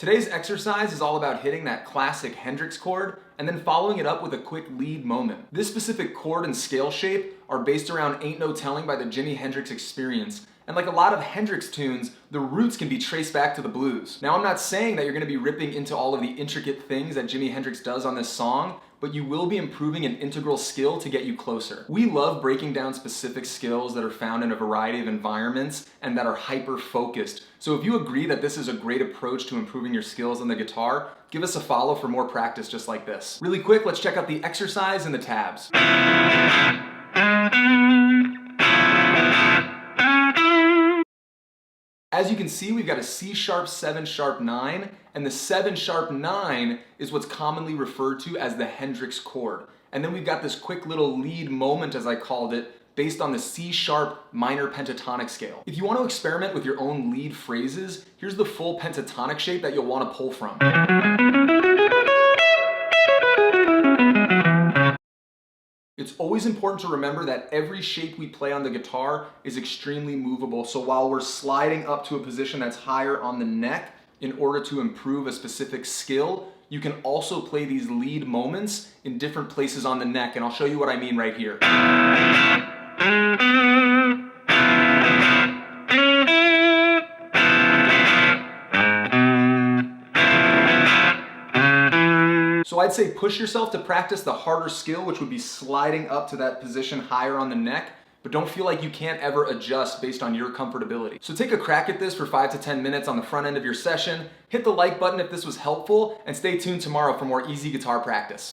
Today's exercise is all about hitting that classic Hendrix chord and then following it up with a quick lead moment. This specific chord and scale shape are based around Ain't No Telling by the Jimi Hendrix Experience. And like a lot of Hendrix tunes, the roots can be traced back to the blues. Now, I'm not saying that you're going to be ripping into all of the intricate things that Jimi Hendrix does on this song, but you will be improving an integral skill to get you closer. We love breaking down specific skills that are found in a variety of environments and that are hyper-focused. So if you agree that this is a great approach to improving your skills on the guitar, give us a follow for more practice just like this. Really quick, let's check out the exercise in the tabs. As you can see, we've got a C sharp 7 sharp 9, and the 7 sharp 9 is what's commonly referred to as the Hendrix chord. And then we've got this quick little lead moment, as I called it, based on the C sharp minor pentatonic scale. If you want to experiment with your own lead phrases, here's the full pentatonic shape that you'll want to pull from. It's always important to remember that every shape we play on the guitar is extremely movable. So while we're sliding up to a position that's higher on the neck in order to improve a specific skill, you can also play these lead moments in different places on the neck. And I'll show you what I mean right here. So I'd say push yourself to practice the harder skill, which would be sliding up to that position higher on the neck, but don't feel like you can't ever adjust based on your comfortability. So take a crack at this for 5 to 10 minutes on the front end of your session, hit the like button if this was helpful, and stay tuned tomorrow for more easy guitar practice.